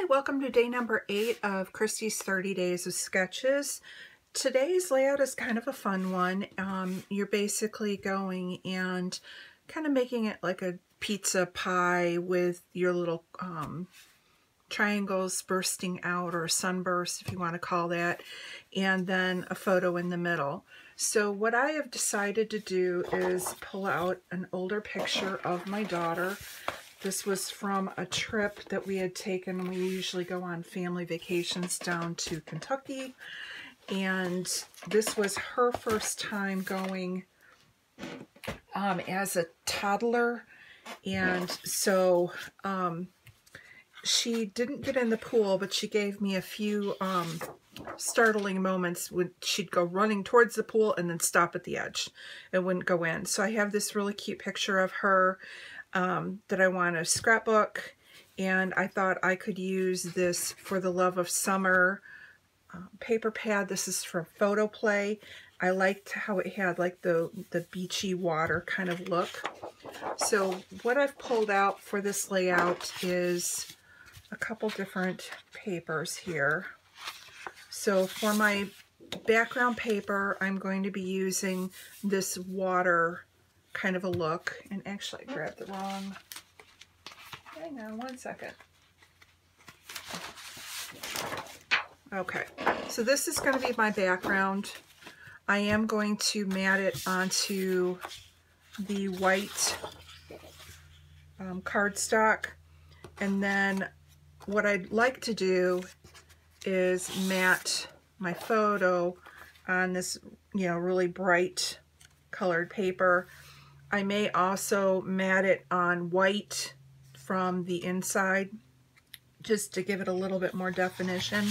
Hi, welcome to day number 8 of Christy's 30 Days of Sketches. Today's layout is kind of a fun one. You're basically going and kind of making it like a pizza pie with your little triangles bursting out, or sunburst if you want to call that, and then a photo in the middle. So what I have decided to do is pull out an older picture of my daughter. This was from a trip that we had taken. We usually go on family vacations down to Kentucky, and this was her first time going as a toddler, and so she didn't get in the pool, but she gave me a few startling moments when she'd go running towards the pool and then stop at the edge and wouldn't go in. So I have this really cute picture of her that I want to scrapbook, and I thought I could use this For the Love of Summer paper pad. This is from Photoplay. I liked how it had like the beachy water kind of look. So what I've pulled out for this layout is a couple different papers here. So for my background paper, I'm going to be using this water kind of a look. And actually I grabbed the wrong, hang on one second. Okay, so this is going to be my background. I am going to mat it onto the white cardstock, and then what I'd like to do is mat my photo on this, really bright colored paper. I may also mat it on white from the inside, just to give it a little bit more definition.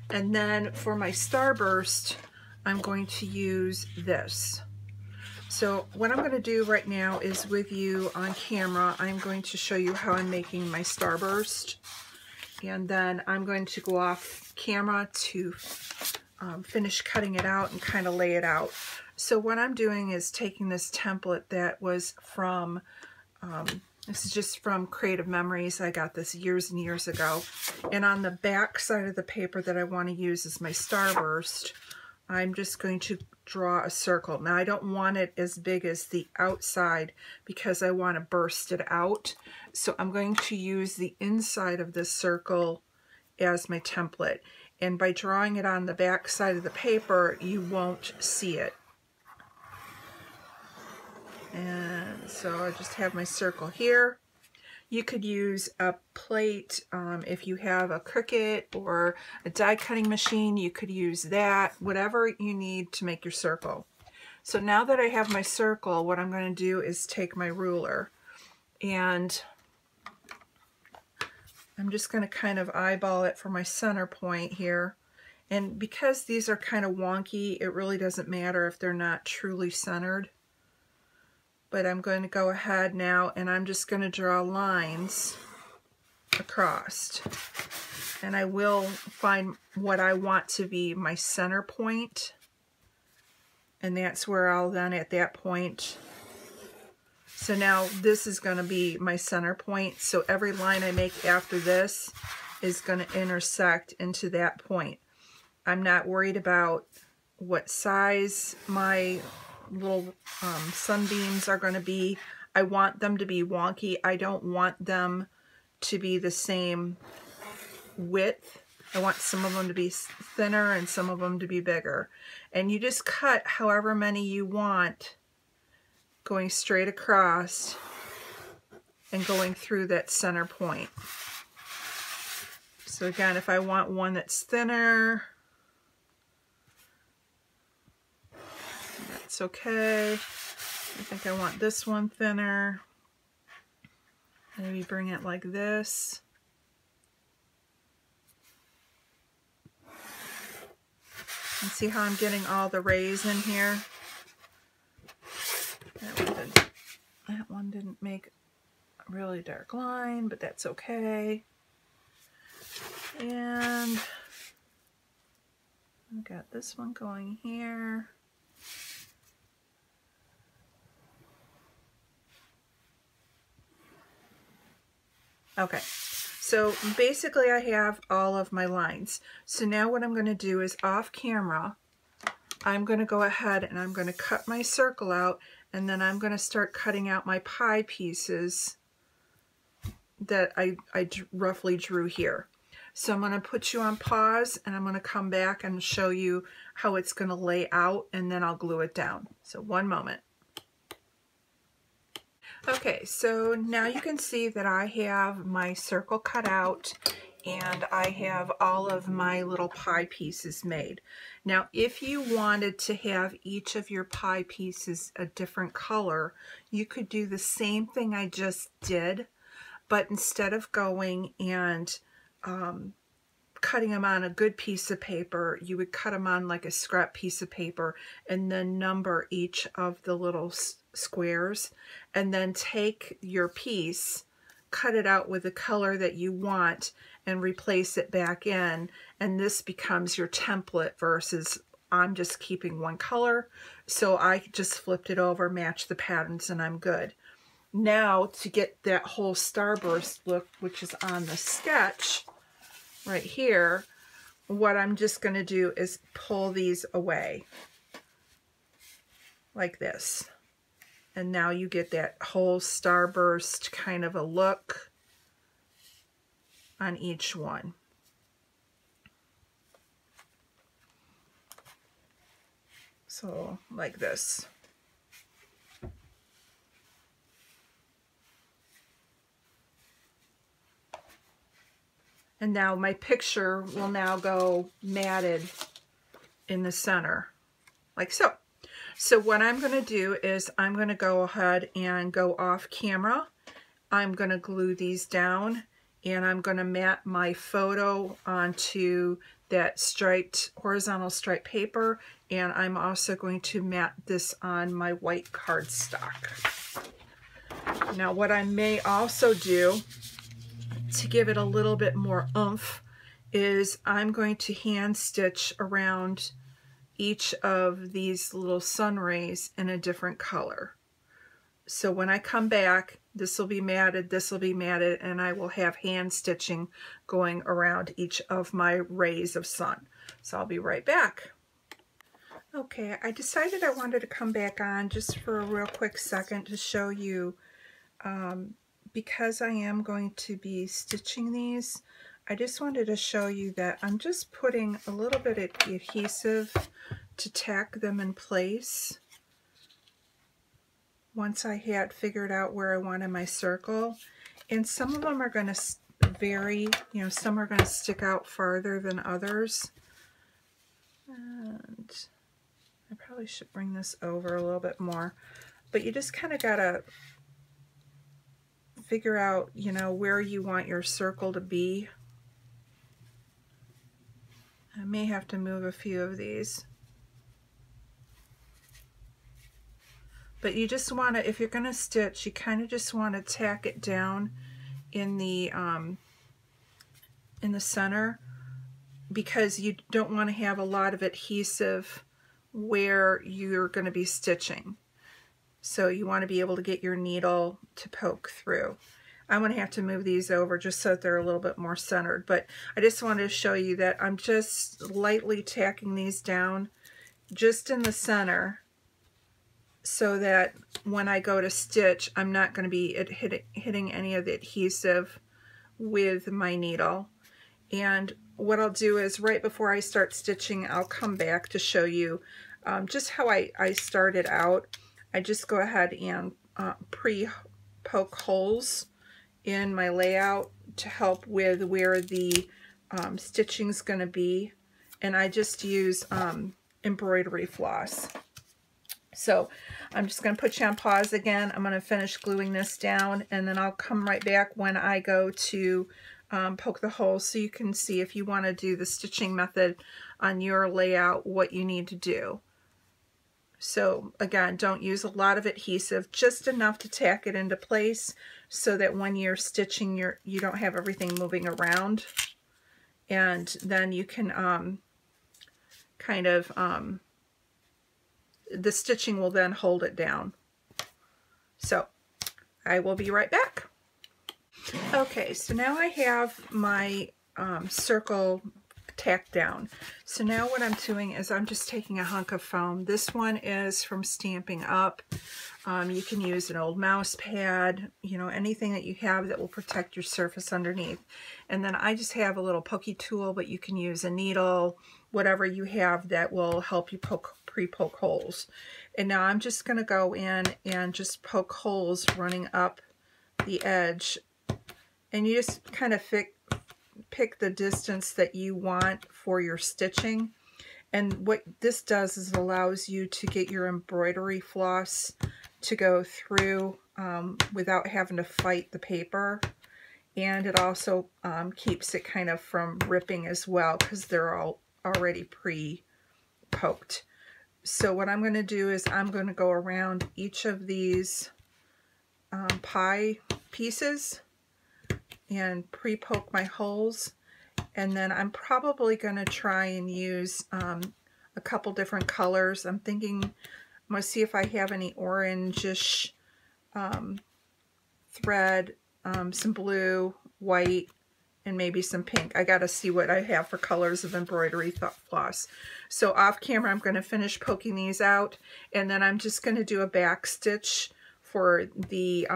And then for my starburst, I'm going to use this. So what I'm going to do right now is, with you on camera, I'm going to show you how I'm making my starburst. And then I'm going to go off camera to finish cutting it out and kind of lay it out. So what I'm doing is taking this template that was from, this is just from Creative Memories. I got this years and years ago. And on the back side of the paper that I want to use as my starburst, I'm just going to draw a circle. Now I don't want it as big as the outside because I want to burst it out. So I'm going to use the inside of this circle as my template. And by drawing it on the back side of the paper, you won't see it. And so I just have my circle here. You could use a plate if you have a Cricut or a die cutting machine. You could use that, whatever you need to make your circle. So now that I have my circle, what I'm going to do is take my ruler, and I'm just going to kind of eyeball it for my center point here. And because these are kind of wonky, it really doesn't matter if they're not truly centered. But I'm going to go ahead now, and I'm just going to draw lines across. And I will find what I want to be my center point. And that's where I'll then, at that point, so now this is going to be my center point. So every line I make after this is going to intersect into that point. I'm not worried about what size my little sunbeams are going to be. I want them to be wonky. I don't want them to be the same width. I want some of them to be thinner and some of them to be bigger. And you just cut however many you want, going straight across and going through that center point. So again, if I want one that's thinner, that's okay. I think I want this one thinner. Maybe bring it like this. And see how I'm getting all the rays in here? That one didn't make a really dark line, but that's okay. And I've got this one going here. Okay, So basically I have all of my lines. So now what I'm going to do is off camera, I'm going to go ahead and I'm going to cut my circle out, and then I'm going to start cutting out my pie pieces that I roughly drew here. So I'm going to put you on pause, and I'm going to come back and show you how it's going to lay out, and then I'll glue it down. So one moment. Okay, so now you can see that I have my circle cut out and I have all of my little pie pieces made. Now, if you wanted to have each of your pie pieces a different color, you could do the same thing I just did, but instead of going and cutting them on a good piece of paper, you would cut them on like a scrap piece of paper and then number each of the little squares, and then take your piece, cut it out with the color that you want, and replace it back in, and this becomes your template versus I'm just keeping one color. So I just flipped it over, match the patterns, and I'm good. Now to get that whole starburst look, which is on the sketch right here, what I'm just going to do is pull these away like this. And now you get that whole starburst kind of a look on each one. So like this. And now my picture will now go matted in the center, like so. So what I'm going to do is I'm going to go ahead and go off camera. I'm going to glue these down, and I'm going to mat my photo onto that striped, horizontal striped paper, and I'm also going to mat this on my white cardstock. Now what I may also do to give it a little bit more oomph is I'm going to hand stitch around each of these little sun rays in a different color. So when I come back, this will be matted, this will be matted, and I will have hand stitching going around each of my rays of sun. So I'll be right back. Okay, I decided I wanted to come back on just for a real quick second to show you, because I am going to be stitching these, I just wanted to show you that I'm just putting a little bit of adhesive to tack them in place. Once I had figured out where I wanted my circle, and some of them are going to vary, you know, some are going to stick out farther than others. And I probably should bring this over a little bit more, but you just kind of got to figure out, you know, where you want your circle to be. I may have to move a few of these. But you just want to, if you're going to stitch, you kind of just want to tack it down in the center, because you don't want to have a lot of adhesive where you're going to be stitching. So you want to be able to get your needle to poke through. I'm going to have to move these over just so that they're a little bit more centered, but I just wanted to show you that I'm just lightly tacking these down just in the center, so that when I go to stitch, I'm not going to be hitting any of the adhesive with my needle. And what I'll do is right before I start stitching, I'll come back to show you just how I started out. I just go ahead and pre-poke holes in my layout to help with where the stitching's going to be, and I just use embroidery floss. So I'm just going to put you on pause again. I'm going to finish gluing this down, and then I'll come right back when I go to poke the holes, so you can see, if you want to do the stitching method on your layout, what you need to do. So again, don't use a lot of adhesive, just enough to tack it into place so that when you're stitching, you don't have everything moving around, and then you can the stitching will then hold it down. So I will be right back. Okay, so now I have my circle tacked down. So now what I'm doing is I'm just taking a hunk of foam. This one is from Stampin' Up. You can use an old mouse pad, you know, anything that you have that will protect your surface underneath. And then I just have a little pokey tool, but you can use a needle, whatever you have that will help you pre-poke holes. And now I'm just going to go in and just poke holes running up the edge. And you just kind of pick the distance that you want for your stitching. And what this does is it allows you to get your embroidery floss to go through without having to fight the paper. And it also keeps it kind of from ripping as well, because they're all already pre-poked. So what I'm going to do is I'm going to go around each of these pie pieces and pre-poke my holes, and then I'm probably going to try and use a couple different colors. I'm thinking I'm going to see if I have any orangish thread, some blue, white, and maybe some pink. I got to see what I have for colors of embroidery floss. So off camera I'm going to finish poking these out, and then I'm just going to do a back stitch for the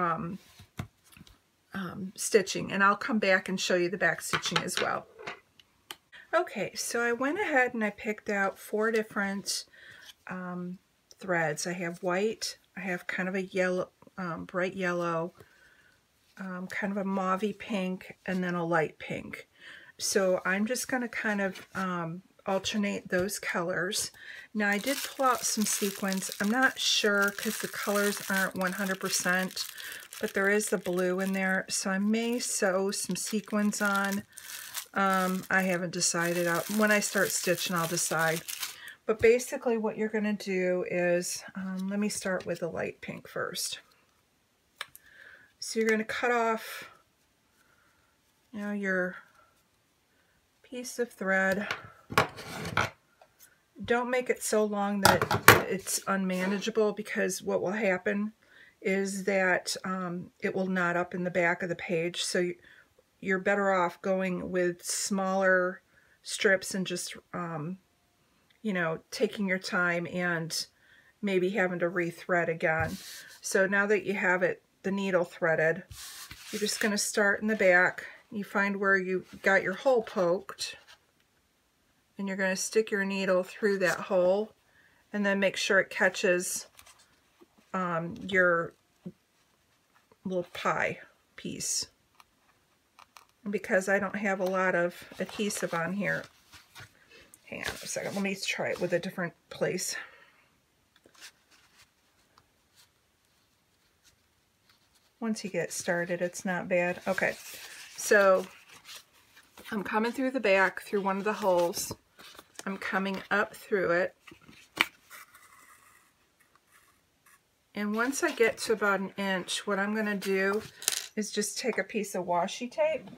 stitching, and I'll come back and show you the back stitching as well. Okay, so I went ahead and I picked out 4 different threads. I have white, I have kind of a yellow, bright yellow, kind of a mauvey pink, and then a light pink. So I'm just going to kind of alternate those colors. Now I did pull out some sequins. I'm not sure because the colors aren't 100%, but there is the blue in there, so I may sew some sequins on. I haven't decided. When I start stitching, I'll decide. But basically what you're going to do is, let me start with the light pink first. So you're going to cut off, you know, your piece of thread. Don't make it so long that it's unmanageable, because what will happen is that it will knot up in the back of the page. So you're better off going with smaller strips and just, you know, taking your time and maybe having to rethread again. So now that you have it, the needle threaded, you're just going to start in the back. You find where you got your hole poked, and you're going to stick your needle through that hole, and then make sure it catches your little pie piece. And because I don't have a lot of adhesive on here, hang on a second, let me try it with a different place. Once you get started, it's not bad. Okay, so I'm coming through the back, through one of the holes. I'm coming up through it. And once I get to about 1 inch, what I'm going to do is just take a piece of washi tape.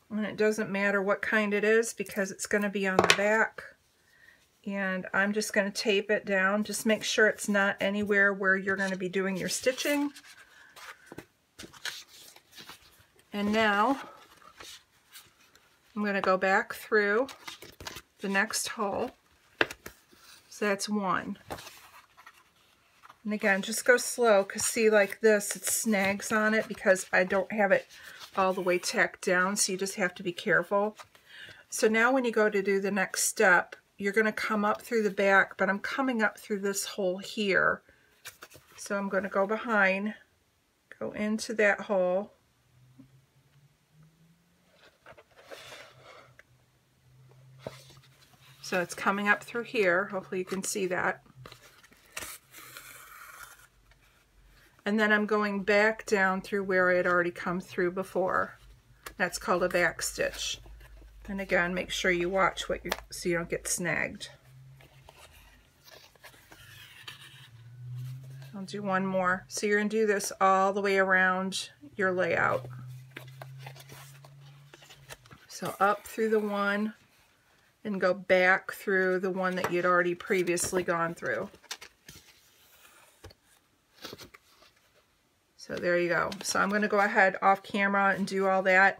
And it doesn't matter what kind it is, because it's going to be on the back. And I'm just going to tape it down. Just make sure it's not anywhere where you're going to be doing your stitching. And now I'm going to go back through the next hole. So that's 1. And again, just go slow, because see, like this, it snags on it because I don't have it all the way tacked down, so you just have to be careful. So now when you go to do the next step, you're going to come up through the back, but I'm coming up through this hole here. So I'm going to go behind, go into that hole. So it's coming up through here. Hopefully you can see that. And then I'm going back down through where I had already come through before. That's called a back stitch. And again, make sure you watch what so you don't get snagged. I'll do one more. So you're going to do this all the way around your layout. So up through the one and go back through the one that you'd already previously gone through. So there you go. So I'm going to go ahead off camera and do all that.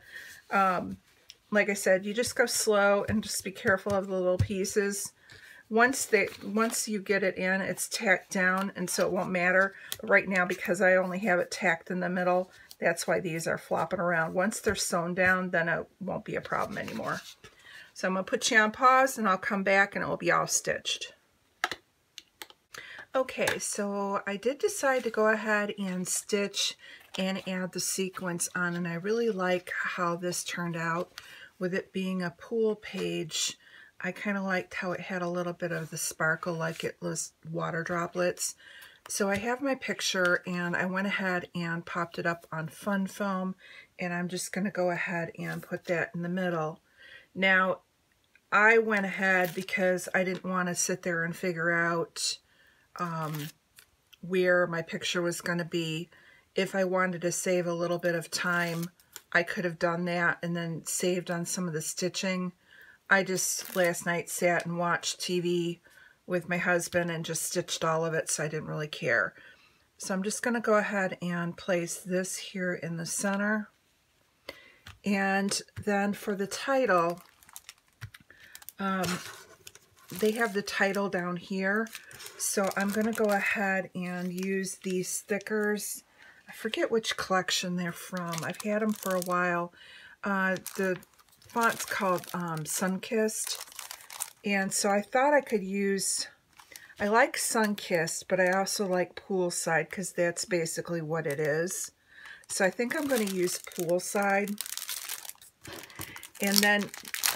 Like I said, you just go slow and just be careful of the little pieces. Once you get it in, it's tacked down, and so it won't matter. But right now, because I only have it tacked in the middle, that's why these are flopping around. Once they're sewn down, then it won't be a problem anymore. So I'm going to put you on pause, and I'll come back, and it will be all stitched. Okay, so I did decide to go ahead and stitch and add the sequins on, and I really like how this turned out. With it being a pool page, I kind of liked how it had a little bit of the sparkle, like it was water droplets. So I have my picture, and I went ahead and popped it up on Fun Foam, and I'm just going to go ahead and put that in the middle. Now, I went ahead because I didn't want to sit there and figure out where my picture was going to be. If I wanted to save a little bit of time, I could have done that and then saved on some of the stitching. I just last night sat and watched TV with my husband and just stitched all of it, so I didn't really care. So I'm just going to go ahead and place this here in the center. And then for the title, they have the title down here. So I'm going to go ahead and use these stickers. I forget which collection they're from. I've had them for a while. The font's called Sunkissed. And so I thought I could use, I like Sunkissed, but I also like Poolside because that's basically what it is. So I think I'm going to use Poolside. And then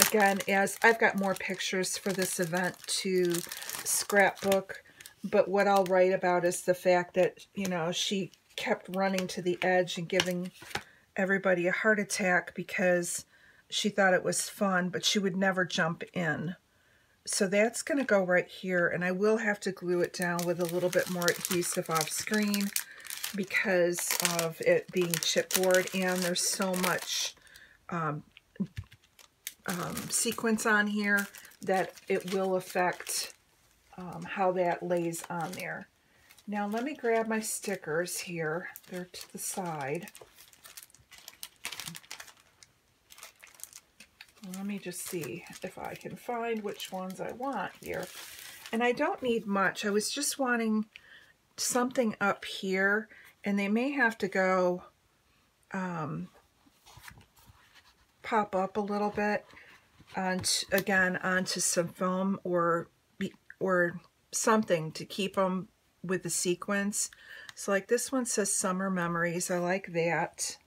again, as I've got more pictures for this event to scrapbook, but what I'll write about is the fact that, you know, she kept running to the edge and giving everybody a heart attack because she thought it was fun, but she would never jump in. So that's going to go right here, and I will have to glue it down with a little bit more adhesive off screen because of it being chipboard, and there's so much sequence on here that it will affect how that lays on there. Now let me grab my stickers here. They're to the side. Let me just see if I can find which ones I want here. And I don't need much. I was just wanting something up here, and they may have to go pop up a little bit onto some foam or something to keep them with the sequence. So like this one says Summer Memories. I like that.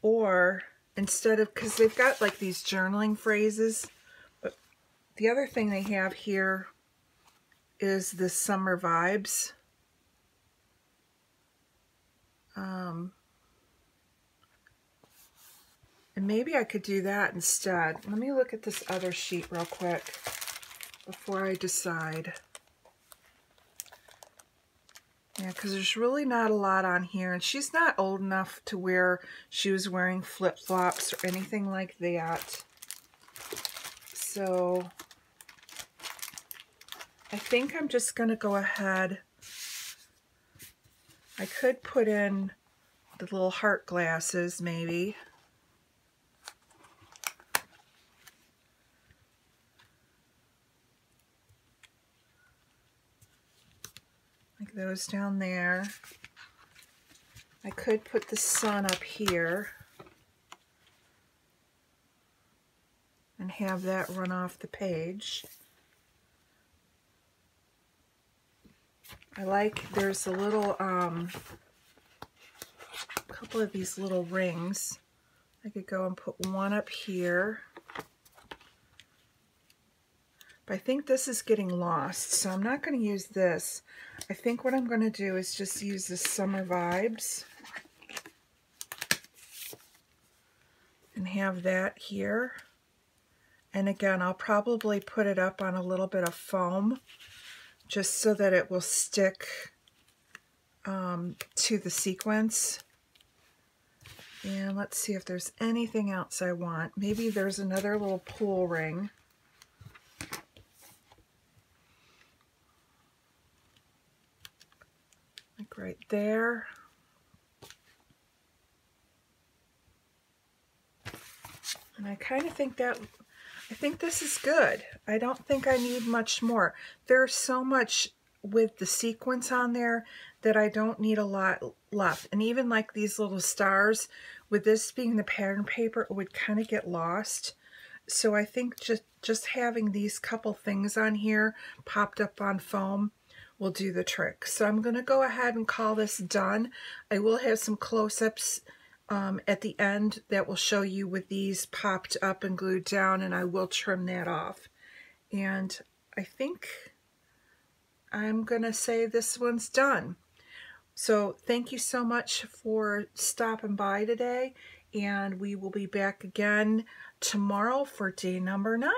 Or instead of, because they've got like these journaling phrases, but the other thing they have here is the summer vibes. And maybe I could do that instead. Let me look at this other sheet real quick before I decide. Yeah, because there's really not a lot on here, and she's not old enough to where she was wearing flip-flops or anything like that. So I think I'm just going to go ahead. I could put in the little heart glasses maybe. Like those down there. I could put the sun up here and have that run off the page. I like, there's a little, couple of these little rings. I could go and put one up here. But I think this is getting lost, so I'm not going to use this. I think what I'm going to do is just use the Summer Vibes and have that here. And again, I'll probably put it up on a little bit of foam just so that it will stick to the sequence. And let's see if there's anything else I want. Maybe there's another little pool ring. right there. And I kind of think that, I think this is good. I don't think I need much more. There's so much with the sequence on there that I don't need a lot left. And even like these little stars, with this being the pattern paper, it would kind of get lost. So I think just having these couple things on here popped up on foam will do the trick. So I'm going to go ahead and call this done. I will have some close-ups at the end that will show you with these popped up and glued down, and I will trim that off. And I think I'm going to say this one's done. So thank you so much for stopping by today, and we will be back again tomorrow for day number 9.